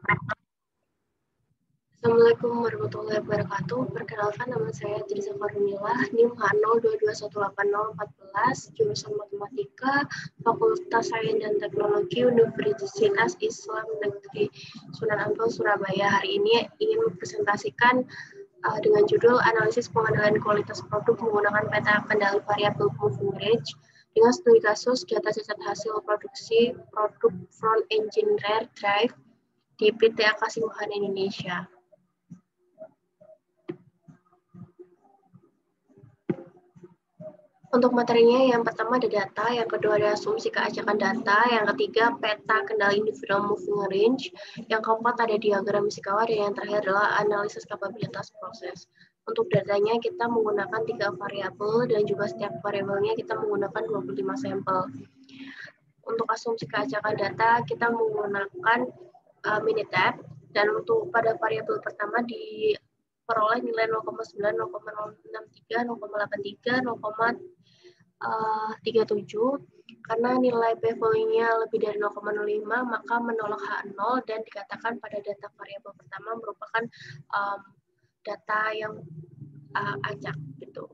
Assalamualaikum warahmatullahi wabarakatuh. Perkenalkan, nama saya Tirza Farunilah, NIM H0221814, jurusan Matematika, Fakultas Sains dan Teknologi Universitas Islam Negeri Sunan Ampel, Surabaya. Hari ini ingin mempresentasikan dengan judul Analisis Pengendalian Kualitas Produk menggunakan peta kendali variabel moving range dengan studi kasus data cacat hasil produksi produk front engine rear drive di PT Akasimuhan Indonesia. Untuk materinya, yang pertama ada data, yang kedua ada asumsi keacakan data, yang ketiga peta kendali individual moving range, yang keempat ada diagram Ishikawa, dan yang terakhir adalah analisis kapabilitas proses. Untuk datanya kita menggunakan 3 variabel dan juga setiap variabelnya kita menggunakan 25 sampel. Untuk asumsi keacakan data kita menggunakan Minitab, dan untuk pada variabel pertama diperoleh nilai 0,9, 0,063, 0,83, 0,37. Karena nilai p-value-nya lebih dari 0,05 maka menolak H0 dan dikatakan pada data variabel pertama merupakan data yang acak gitu,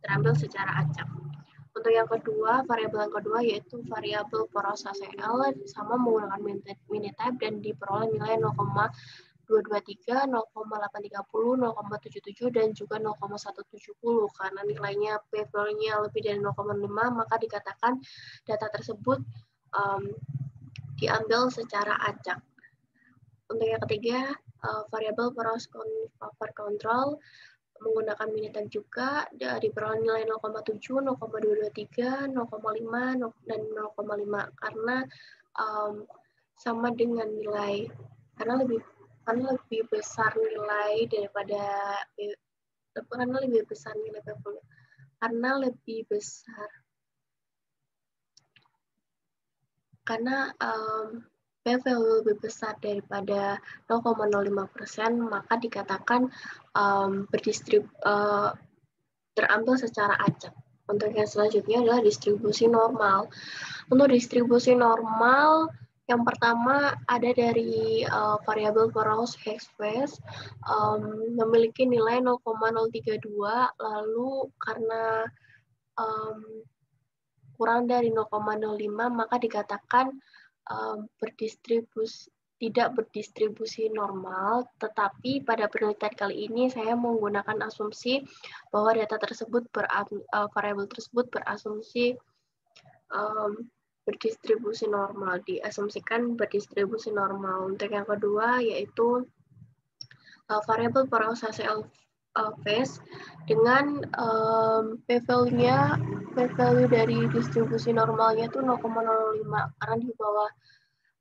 terambil secara acak. Untuk yang kedua, variabel yang kedua yaitu variabel poros HCl sama menggunakan Minitab dan diperoleh nilai 0,223, 0,830, 0,77 dan juga 0,170. Karena nilainya p-value-nya lebih dari 0,5 maka dikatakan data tersebut diambil secara acak. Untuk yang ketiga, variabel poros control menggunakan Minitab juga, diperoleh nilai 0,7, 0,223, 0,5, dan 0,5 karena sama dengan nilai karena lebih besar nilai daripada karena lebih besar nilai p-value karena lebih besar karena p-value lebih besar daripada 0,05%, maka dikatakan terambil secara acak. Untuk yang selanjutnya adalah distribusi normal. Untuk distribusi normal, yang pertama ada dari variabel poros Hexbase memiliki nilai 0,032, lalu karena kurang dari 0,05 maka dikatakan tidak berdistribusi normal, tetapi pada penelitian kali ini saya menggunakan asumsi bahwa data tersebut variabel tersebut berasumsi berdistribusi normal, diasumsikan berdistribusi normal. Untuk yang kedua yaitu variabel poros HCl phase dengan p-value dari distribusi normalnya itu 0,05 karena di bawah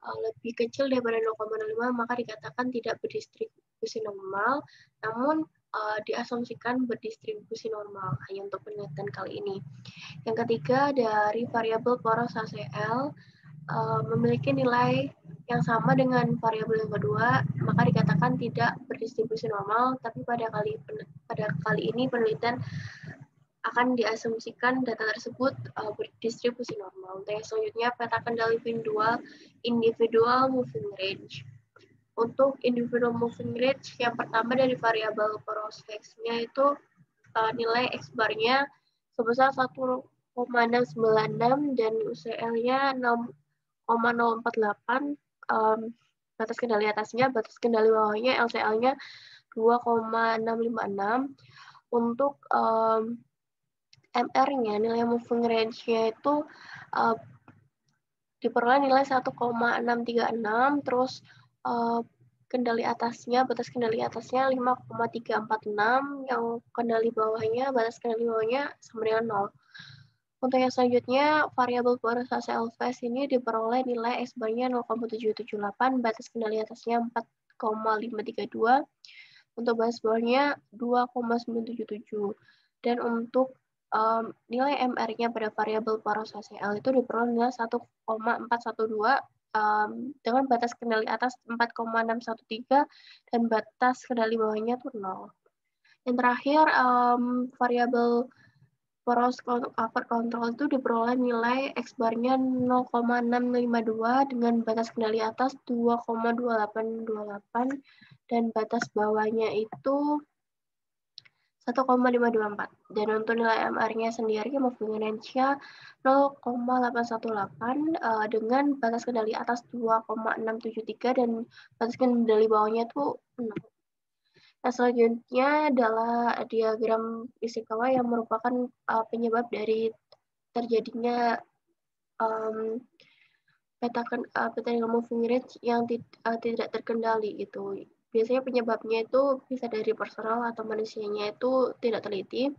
lebih kecil daripada 0,05 maka dikatakan tidak berdistribusi normal, namun diasumsikan berdistribusi normal hanya untuk penelitian kali ini. Yang ketiga dari variabel poros HCl memiliki nilai yang sama dengan variabel yang kedua, maka dikatakan tidak berdistribusi normal, tapi pada kali ini penelitian akan diasumsikan data tersebut berdistribusi normal. Untuk yang selanjutnya, peta kendali individual moving range. Untuk individual moving range, yang pertama dari variabel poros X-nya itu nilai X-bar-nya sebesar 1,696 dan UCL-nya 0,048, batas kendali atasnya, batas kendali bawahnya, LCL-nya 2,656. Untuk MR-nya, nilai moving range-nya itu diperoleh nilai 1,636, terus batas kendali atasnya 5,346, yang batas kendali bawahnya sama dengan 0. Untuk yang selanjutnya, variabel poros HCl phase ini diperoleh nilai X-bar-nya 0,778, batas kendali atasnya 4,532, untuk batas bawahnya 2,977. Dan untuk nilai MR-nya pada variabel poros HCl itu diperoleh nilai 1,412 dengan batas kendali atas 4,613 dan batas kendali bawahnya itu 0. Yang terakhir, variabel poros upper control itu diperoleh nilai X-bar-nya 0,652 dengan batas kendali atas 2,2828 dan batas bawahnya itu 1,524. Dan untuk nilai MR-nya sendiri, moving range-nya 0,818 dengan batas kendali atas 2,673 dan batas kendali bawahnya itu 6. Nah, selanjutnya adalah diagram Ishikawa yang merupakan penyebab dari terjadinya peta moving range yang tidak terkendali gitu. Biasanya penyebabnya itu bisa dari personal atau manusianya itu tidak teliti.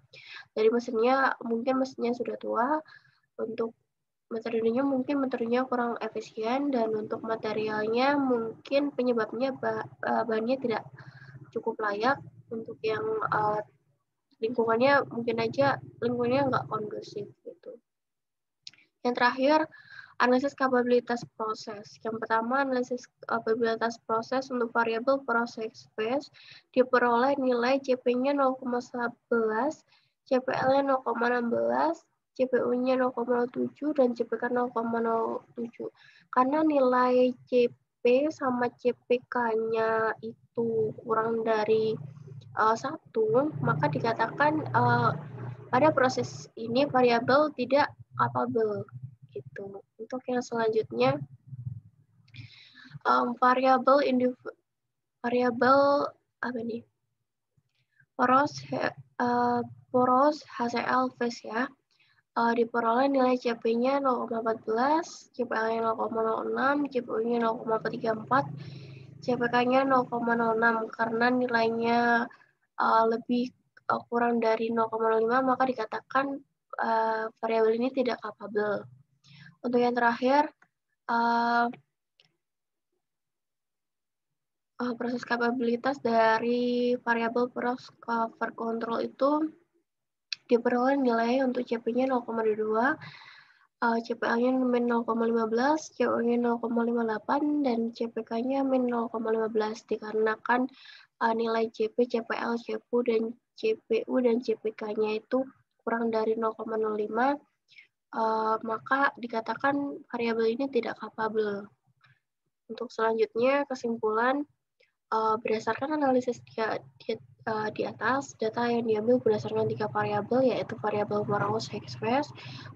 Dari mesinnya, mungkin mesinnya sudah tua, untuk metodenya mungkin metodenya kurang efisien, dan untuk materialnya mungkin penyebabnya bahannya tidak cukup layak, untuk yang lingkungannya mungkin aja lingkungannya nggak kondusif gitu. Yang terakhir, analisis kapabilitas proses. Yang pertama, analisis kapabilitas proses untuk variabel proses space diperoleh nilai CP-nya 0,11, CPL-nya 0,16, CPU-nya 0,07, dan CPK 0,07. Karena nilai CP sama CPK-nya itu kurang dari 1, maka dikatakan pada proses ini variabel tidak capable gitu. Untuk yang selanjutnya, variabel apa nih? Poros HCl phase ya. Diperoleh nilai CP-nya 0,14, CPL-nya 0,06, CPU-nya 0,34, CPK-nya 0,06. Karena nilainya lebih kurang dari 0,05, maka dikatakan variabel ini tidak capable. Untuk yang terakhir, proses kapabilitas dari variabel poros cover control itu diperoleh nilai untuk CP-nya 0,22, CPL-nya min 0,15, CO-nya 0,58, dan CPK-nya min 0,15 dikarenakan nilai CP, CPL, CPU, dan CPU dan CPK-nya itu kurang dari 0,05, maka dikatakan variabel ini tidak capable. Untuk selanjutnya, kesimpulan, berdasarkan analisis di atas, data yang diambil berdasarkan 3 variabel, yaitu variabel poros Higgs phase,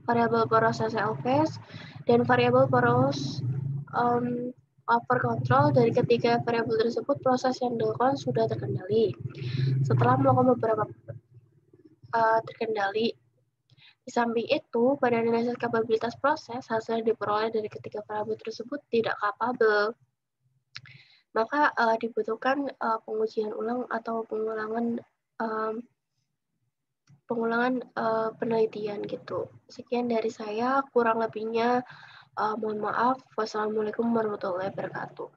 variabel poros HCl phase, dan variabel poros upper control. Dari ketiga variabel tersebut, proses yang dilakukan sudah terkendali. Setelah melakukan beberapa terkendali, di samping itu, pada analisis kapabilitas proses, hasil yang diperoleh dari ketiga variabel tersebut tidak capable. Maka dibutuhkan pengujian ulang atau pengulangan penelitian gitu. Sekian dari saya, kurang lebihnya mohon maaf. Wassalamualaikum warahmatullahi wabarakatuh.